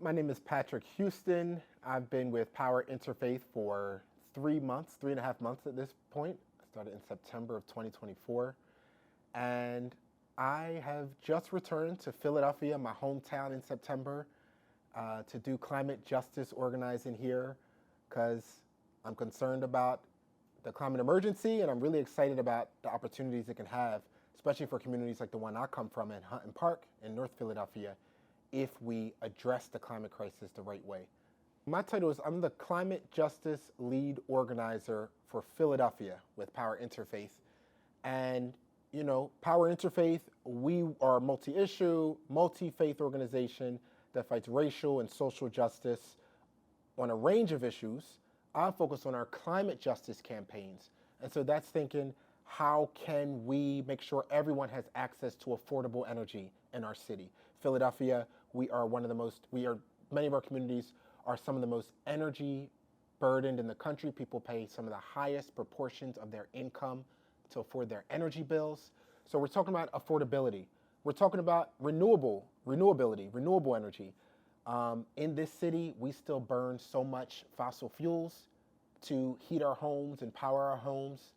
My name is Patrick Houston. I've been with Power Interfaith for 3 months, 3.5 months at this point. I started in September of 2024. And I have just returned to Philadelphia, my hometown, in September to do climate justice organizing here because I'm concerned about the climate emergency and I'm really excited about the opportunities it can have, especially for communities like the one I come from in Hunton Park in North Philadelphia, if we address the climate crisis the right way. My title is I'm the Climate Justice Lead Organizer for Philadelphia with Power Interfaith. And, you know, Power Interfaith, we are a multi-issue, multi-faith organization that fights racial and social justice on a range of issues. I focus on our climate justice campaigns. And so that's thinking, how can we make sure everyone has access to affordable energy in our city? Philadelphia, many of our communities are some of the most energy burdened in the country. People pay some of the highest proportions of their income to afford their energy bills. So we're talking about affordability. We're talking about renewable energy. In this city, we still burn so much fossil fuels to heat our homes and power our homes.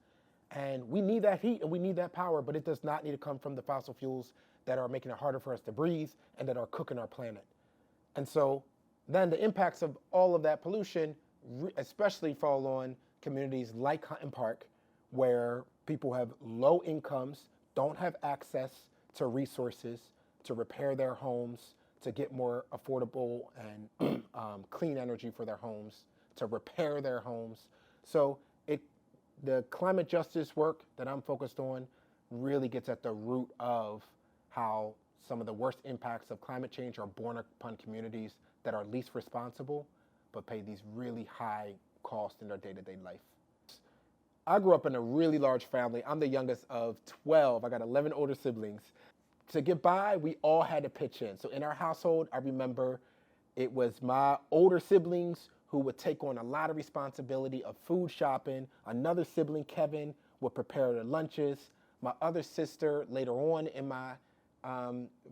And we need that heat and we need that power, but it does not need to come from the fossil fuels that are making it harder for us to breathe and that are cooking our planet. And so then the impacts of all of that pollution especially fall on communities like Hunton Park, where people have low incomes, don't have access to resources to repair their homes, to get more affordable and clean energy for their homes, to repair their homes. So the climate justice work that I'm focused on really gets at the root of how some of the worst impacts of climate change are borne upon communities that are least responsible, but pay these really high costs in their day-to-day life. I grew up in a really large family. I'm the youngest of 12. I got 11 older siblings. To get by, we all had to pitch in. So in our household, I remember it was my older siblings who would take on a lot of responsibility of food shopping. Another sibling, Kevin, would prepare the lunches. My other sister, later on in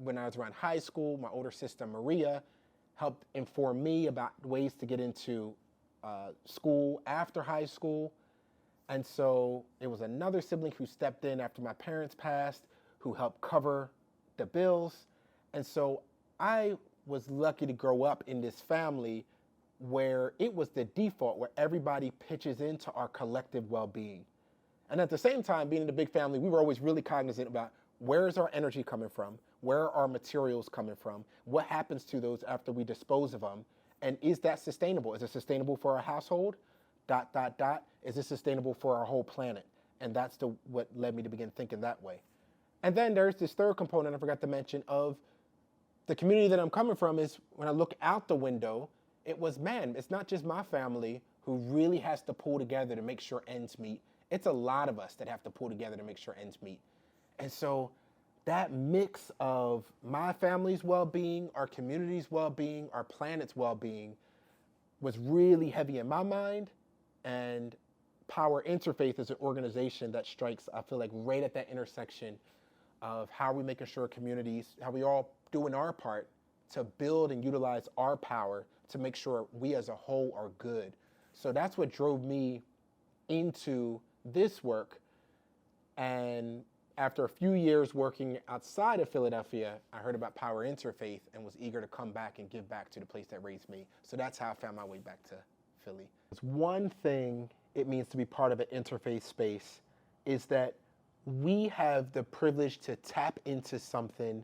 when I was around high school, my older sister, Maria, helped inform me about ways to get into school after high school. And so it was another sibling who stepped in after my parents passed, who helped cover the bills. And so I was lucky to grow up in this family where it was the default, where everybody pitches into our collective well-being. And at the same time, being in a big family, we were always really cognizant about where is our energy coming from? Where are our materials coming from? What happens to those after we dispose of them? And is that sustainable? Is it sustainable for our household? ... Is it sustainable for our whole planet? And that's what led me to begin thinking that way. And then there's this third component I forgot to mention of the community that I'm coming from is when I look out the window, it's not just my family who really has to pull together to make sure ends meet. It's a lot of us that have to pull together to make sure ends meet. And so that mix of my family's well-being, our community's well-being, our planet's well-being was really heavy in my mind. And Power Interfaith is an organization that strikes, I feel like, right at that intersection of how we making sure communities, how we all doing our part to build and utilize our power to make sure we as a whole are good. So that's what drove me into this work. And after a few years working outside of Philadelphia, I heard about Power Interfaith and was eager to come back and give back to the place that raised me. So that's how I found my way back to Philly. One thing it means to be part of an interfaith space is that we have the privilege to tap into something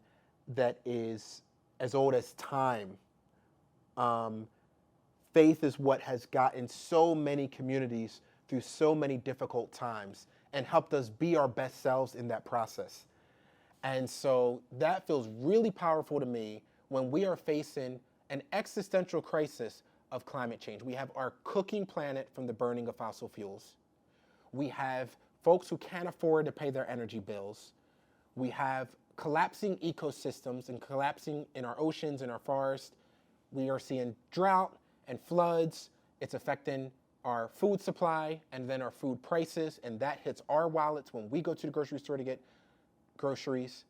that is as old as time. Faith is what has gotten so many communities through so many difficult times and helped us be our best selves in that process. And so that feels really powerful to me when we are facing an existential crisis of climate change. We have our cooking planet from the burning of fossil fuels. We have folks who can't afford to pay their energy bills. We have collapsing ecosystems and collapsing in our oceans and our forests. We are seeing drought and floods. It's affecting our food supply and then our food prices, and that hits our wallets when we go to the grocery store to get groceries.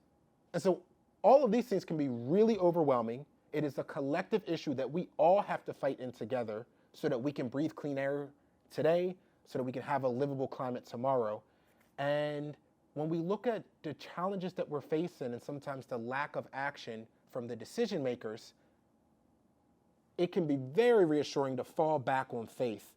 And so all of these things can be really overwhelming. It is a collective issue that we all have to fight in together so that we can breathe clean air today, so that we can have a livable climate tomorrow. And when we look at the challenges that we're facing and sometimes the lack of action from the decision makers, it can be very reassuring to fall back on faith,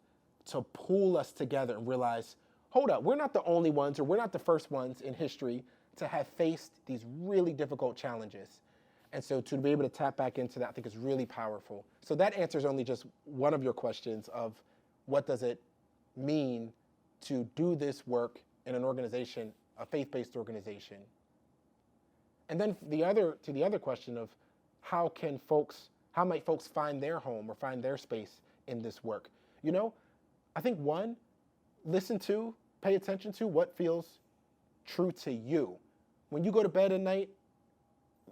to pull us together and realize, hold up, we're not the only ones, or we're not the first ones in history to have faced these really difficult challenges. And so to be able to tap back into that, I think is really powerful. So that answers only just one of your questions of what does it mean to do this work in an organization, a faith-based organization. And then to the other question of how might folks find their home or find their space in this work? You know, I think one, pay attention to what feels true to you. When you go to bed at night,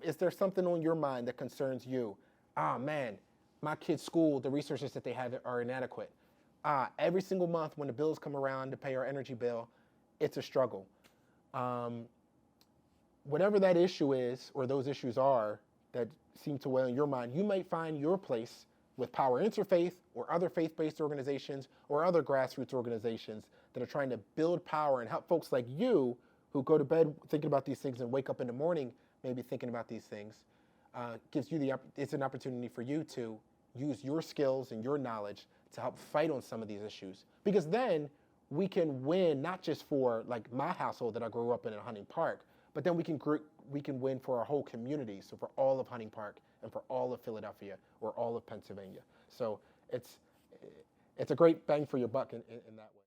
is there something on your mind that concerns you? Man, my kid's school, the resources that they have are inadequate. Every single month when the bills come around to pay our energy bill, it's a struggle. Whatever that issue is, or those issues are that seem to weigh on your mind, you might find your place with Power Interfaith or other faith-based organizations or other grassroots organizations that are trying to build power and help folks like you who go to bed thinking about these things and wake up in the morning maybe thinking about these things. It's an opportunity for you to use your skills and your knowledge to help fight on some of these issues. Because then we can win, not just for like my household that I grew up in Hunting Park, but then we can win for our whole community, so for all of Hunting Park and for all of Philadelphia or all of Pennsylvania. So it's a great bang for your buck in that way.